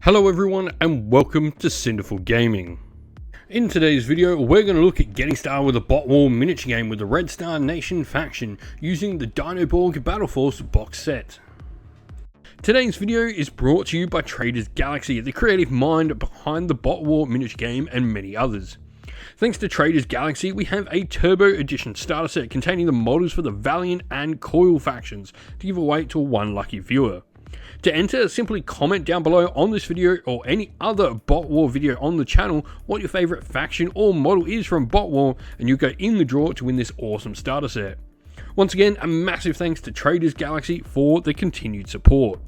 Hello everyone and welcome to Cinderful Gaming. In today's video we're going to look at getting started with a bot war miniature game with the Red Star Nation faction using the Dinoborg Battleforce box set. Today's video is brought to you by Traders Galaxy, the creative mind behind the bot war miniature game and many others. Thanks to Traders Galaxy, we have a Turbo Edition starter set containing the models for the Valiant and Coil factions to give away to one lucky viewer. To enter, simply comment down below on this video or any other Bot War video on the channel what your favourite faction or model is from Bot War, and you'll go in the draw to win this awesome starter set. Once again, a massive thanks to Traders Galaxy for the continued support.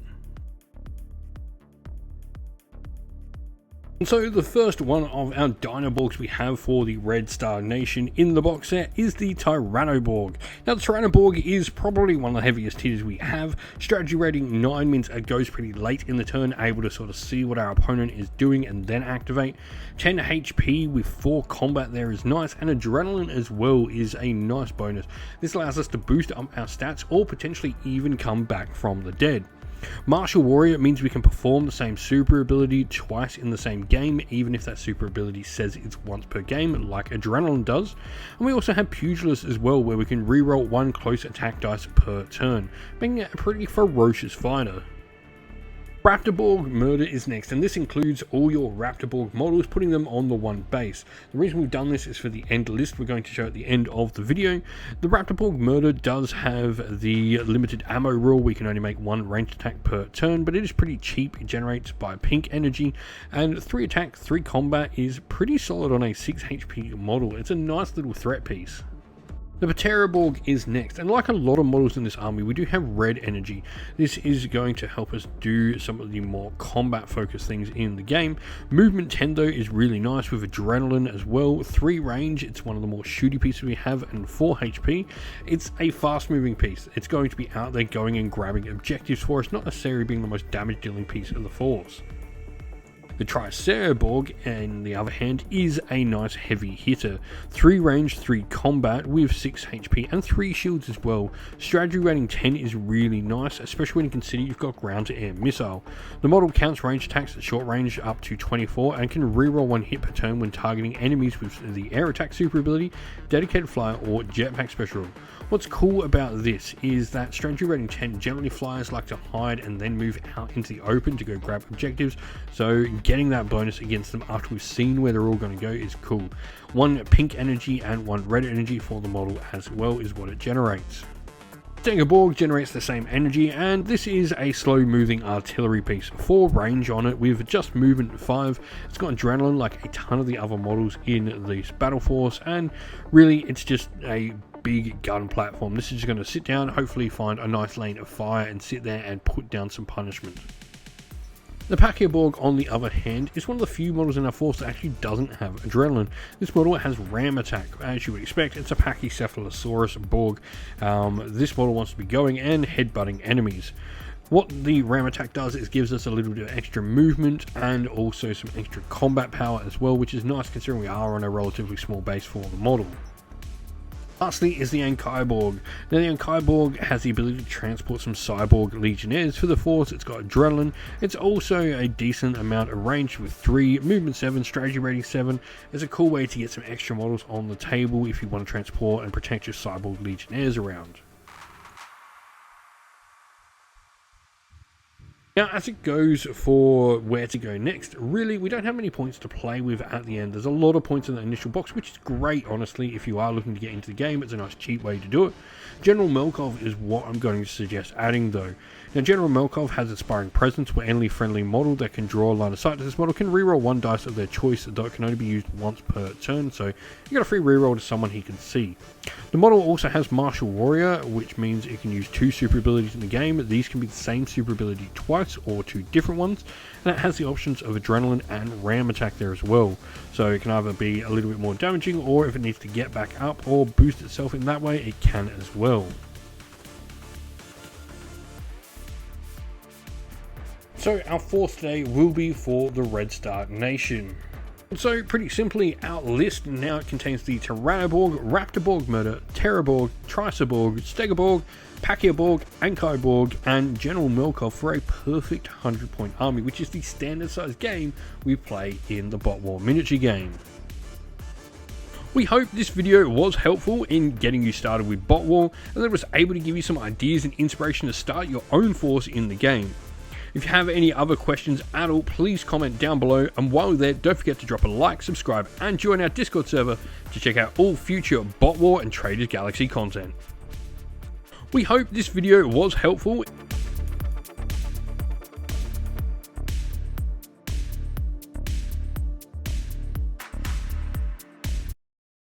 And so the first one of our Dinoborgs we have for the Red Star Nation in the box set is the Tyrannoborg. Now the Tyrannoborg is probably one of the heaviest hitters we have. Strategy rating 9 means it goes pretty late in the turn, able to sort of see what our opponent is doing and then activate. 10 HP with 4 combat there is nice, and adrenaline as well is a nice bonus. This allows us to boost up our stats or potentially even come back from the dead. Martial Warrior means we can perform the same super ability twice in the same game, even if that super ability says it's once per game, like Adrenaline does. And we also have Pugilist as well, where we can reroll 1 close attack dice per turn, making it a pretty ferocious fighter. Raptorborg Murder is next, and this includes all your Raptorborg models, putting them on the one base. The reason we've done this is for the end list we're going to show at the end of the video. The Raptorborg Murder does have the limited ammo rule. We can only make 1 ranged attack per turn, but it is pretty cheap. It generates by pink energy, and 3 attack, 3 combat is pretty solid on a 6 HP model. It's a nice little threat piece. The Pteraborg is next, and like a lot of models in this army, we do have red energy. This is going to help us do some of the more combat focused things in the game. Movement 10 though is really nice with adrenaline as well. 3 range, it's one of the more shooty pieces we have, and 4 HP. It's a fast moving piece. It's going to be out there going and grabbing objectives for us, not necessarily being the most damage dealing piece of the force. The Triceratoborg, on the other hand, is a nice heavy hitter. 3 range, 3 combat with 6 HP and 3 shields as well. Strategy rating 10 is really nice, especially when you consider you've got ground to air missile. The model counts range attacks at short range up to 24 and can reroll 1 hit per turn when targeting enemies with the air attack super ability, dedicated flyer or jetpack special. What's cool about this is that strategy rating 10 generally flyers like to hide and then move out into the open to go grab objectives, so getting that bonus against them after we've seen where they're all going to go is cool. 1 pink energy and 1 red energy for the model as well is what it generates. Dinoborg generates the same energy, and this is a slow moving artillery piece. 4 range on it with just movement 5. It's got adrenaline like a ton of the other models in this Battleforce, and really it's just a big gun platform. This is just going to sit down, hopefully find a nice lane of fire and sit there and put down some punishment. The Pachyrborg, on the other hand, is one of the few models in our force that actually doesn't have adrenaline. This model has ram attack. As you would expect, it's a Pachycephalosaurus Borg. This model wants to be going and headbutting enemies. What the ram attack does is gives us a little bit of extra movement and also some extra combat power as well, which is nice considering we are on a relatively small base for the model. Lastly is the Ankaiborg. Now the Ankaiborg has the ability to transport some cyborg legionnaires for the force. It's got adrenaline. It's also a decent amount of range with 3, movement 7, strategy rating 7. It's a cool way to get some extra models on the table if you want to transport and protect your cyborg legionnaires around. Now, as it goes for where to go next, really, we don't have many points to play with at the end. There's a lot of points in the initial box, which is great, honestly. If you are looking to get into the game, it's a nice, cheap way to do it. Generalmov is what I'm going to suggest adding, though. Now, Generalmov has Inspiring Presence, where any friendly model that can draw a line of sight to this model can reroll 1 dice of their choice, though it can only be used once per turn, so you got a free reroll to someone he can see. The model also has Martial Warrior, which means it can use 2 super abilities in the game. These can be the same super ability twice or 2 different ones, and it has the options of adrenaline and ram attack there as well, so it can either be a little bit more damaging, or if it needs to get back up or boost itself in that way, it can as well. So our force today will be for the Red Star Nation. So pretty simply, our list now contains the Tyrannoborg, Raptorborg Murder, Terrorborg, Tricerborg, Stegoborg, Pachyrborg, Ankaiborg, and Generalmov for a perfect 100-point army, which is the standard size game we play in the Bot War miniature game. We hope this video was helpful in getting you started with Bot War, and that it was able to give you some ideas and inspiration to start your own force in the game. If you have any other questions at all, please comment down below, and while you're there, don't forget to drop a like, subscribe, and join our Discord server to check out all future Bot War and Traders Galaxy content. We hope this video was helpful.